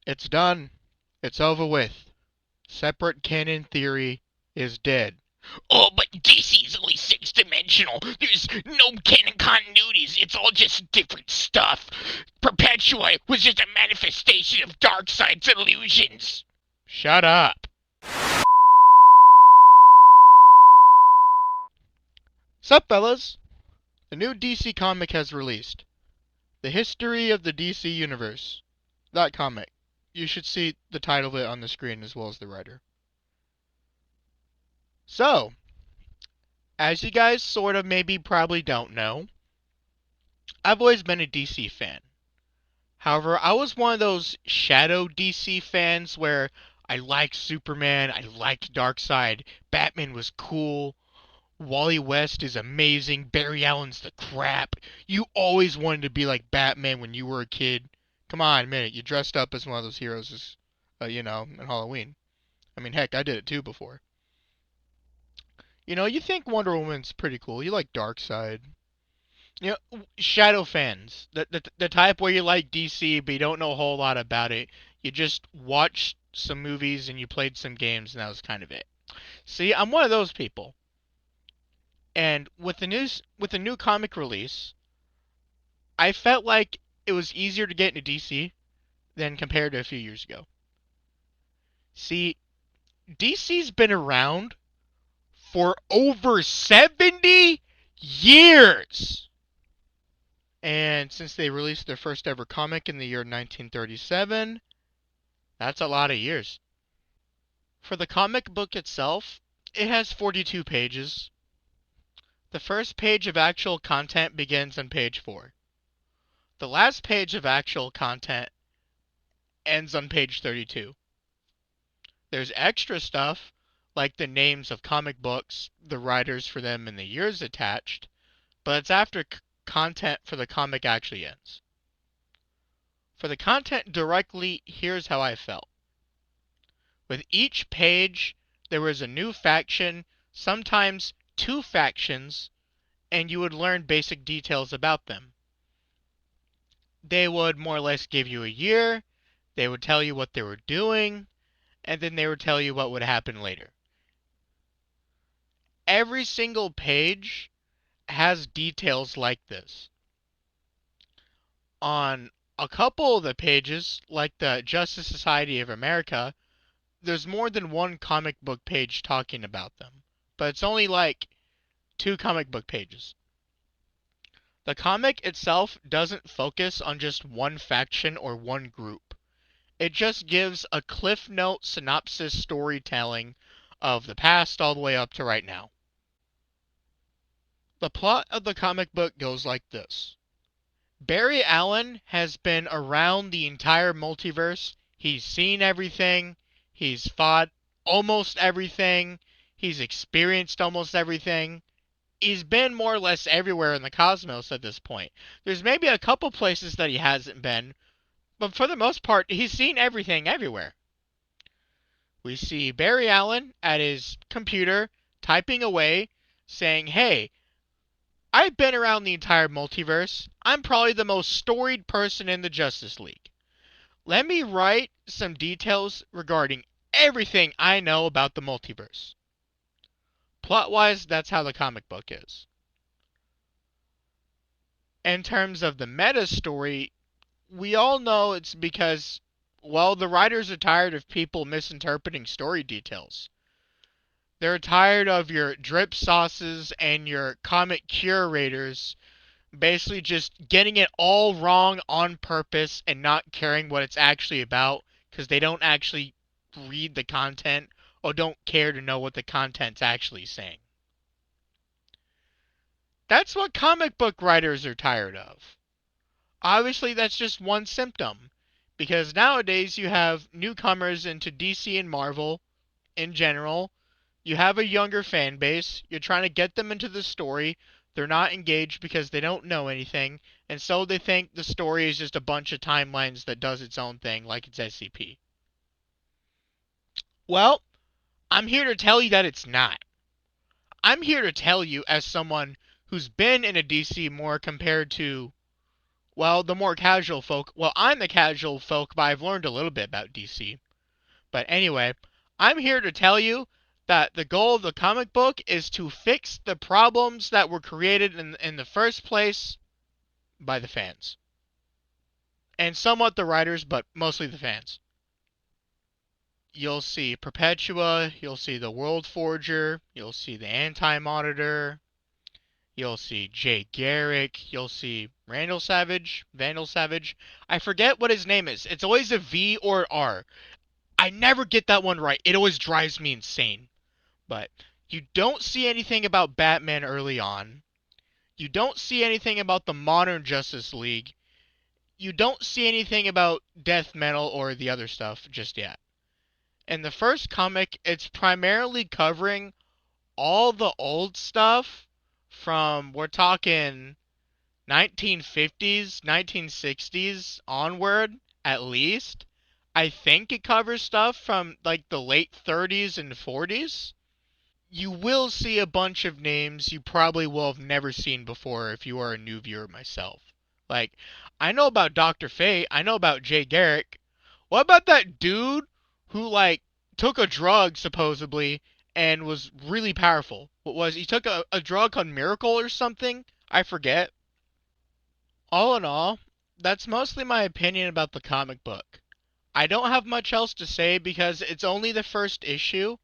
It's done. It's over with. Separate canon theory is dead. Oh, but DC's only six-dimensional. There's no canon continuities. It's all just different stuff. Perpetua was just a manifestation of Darkseid's illusions. Shut up. Sup, fellas? A new DC comic has released. The History of the DC Universe. That comic. You should see the title of it on the screen as well as the writer. So, as you guys sort of maybe probably don't know, I've always been a DC fan. However, I was one of those shadow DC fans where I liked Superman, I liked Darkseid, Batman was cool, Wally West is amazing, Barry Allen's the crap. You always wanted to be like Batman when you were a kid. Come on, admit it, you dressed up as one of those heroes, in Halloween. I mean, heck, I did it too before. You think Wonder Woman's pretty cool. You like Darkseid. Shadow fans. The type where you like DC but you don't know a whole lot about it. You just watched some movies and you played some games and that was kind of it. See, I'm one of those people. And with the new comic release, I felt like it was easier to get into DC than compared to a few years ago. See, DC's been around for over 70 years. And since they released their first ever comic in the year 1937, that's a lot of years. For the comic book itself, it has 42 pages. The first page of actual content begins on page 4. The last page of actual content ends on page 32. There's extra stuff, like the names of comic books, the writers for them, and the years attached, but it's after content for the comic actually ends. For the content directly, here's how I felt. With each page, there was a new faction, sometimes two factions, and you would learn basic details about them. They would more or less give you a year, they would tell you what they were doing, and then they would tell you what would happen later. Every single page has details like this. On a couple of the pages, like the Justice Society of America, there's more than one comic book page talking about them. But it's only like 2 comic book pages. The comic itself doesn't focus on just one faction or one group. It just gives a cliff note synopsis storytelling of the past all the way up to right now. The plot of the comic book goes like this. Barry Allen has been around the entire multiverse. He's seen everything. He's fought almost everything. He's experienced almost everything. He's been more or less everywhere in the cosmos at this point. There's maybe a couple places that he hasn't been, but for the most part, he's seen everything everywhere. We see Barry Allen at his computer typing away, saying, hey, I've been around the entire multiverse. I'm probably the most storied person in the Justice League. Let me write some details regarding everything I know about the multiverse. Plot-wise, that's how the comic book is. In terms of the meta story, we all know it's because, well, the writers are tired of people misinterpreting story details. They're tired of your drip sauces and your comic curators basically just getting it all wrong on purpose and not caring what it's actually about because they don't actually read the content or don't care to know what the content's actually saying. That's what comic book writers are tired of. Obviously, that's just one symptom, because nowadays you have newcomers into DC and Marvel in general. You have a younger fan base. You're trying to get them into the story. They're not engaged because they don't know anything, and so they think the story is just a bunch of timelines that does its own thing, like it's SCP. Well, I'm here to tell you that it's not. I'm here to tell you, as someone who's been in a DC more compared to, Well, the more casual folk, well, I'm the casual folk, but I've learned a little bit about DC. But anyway, I'm here to tell you that the goal of the comic book is to fix the problems that were created in the first place by the fans. And somewhat the writers, but mostly the fans. You'll see Perpetua, you'll see the World Forger, you'll see the Anti-Monitor, you'll see Jay Garrick, you'll see Randall Savage, Vandal Savage. I forget what his name is. It's always a V or an R. I never get that one right. It always drives me insane. But you don't see anything about Batman early on. You don't see anything about the modern Justice League. You don't see anything about Death Metal or the other stuff just yet. In the first comic, it's primarily covering all the old stuff from, we're talking 1950s, 1960s onward, at least. I think it covers stuff from like the late 30s and 40s. You will see a bunch of names you probably will have never seen before if you are a new viewer myself. Like, I know about Dr. Fate, I know about Jay Garrick. What about that dude who, like, took a drug, supposedly, and was really powerful? What was he took a drug called Miracle or something? I forget. All in all, that's mostly my opinion about the comic book. I don't have much else to say because it's only the first issue.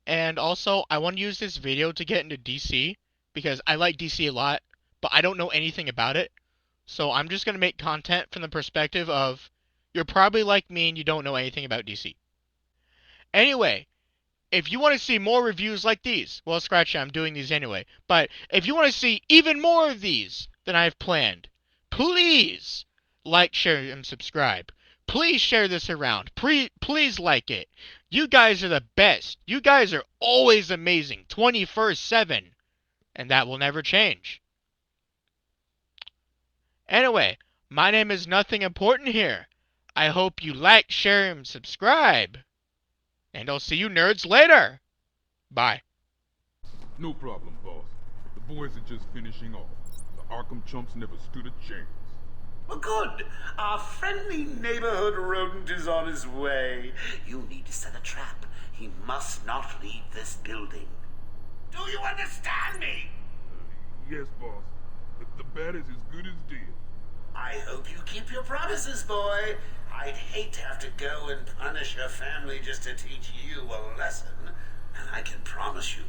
And also, I want to use this video to get into DC because I like DC a lot, but I don't know anything about it. So I'm just going to make content from the perspective of you're probably like me and you don't know anything about DC. Anyway, if you want to see more reviews like these, well, scratch it, I'm doing these anyway. But if you want to see even more of these than I've planned, please like, share, and subscribe. Please share this around. Please like it. You guys are the best. You guys are always amazing, 24/7, and that will never change. Anyway, my name is Nothing Important here. I hope you like, share, and subscribe. And I'll see you nerds later. Bye. No problem, boss. The boys are just finishing off. The Arkham chumps never stood a chance. Well, good. Our friendly neighborhood rodent is on his way. You need to set a trap. He must not leave this building. Do you understand me? Yes, boss. The bat is as good as dead. I hope you keep your promises, boy. I'd hate to have to go and punish your family just to teach you a lesson. And I can promise you,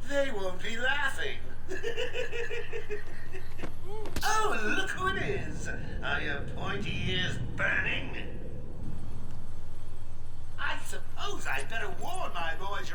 they won't be laughing. Oh, look who it is. Are your pointy ears burning? I suppose I'd better warn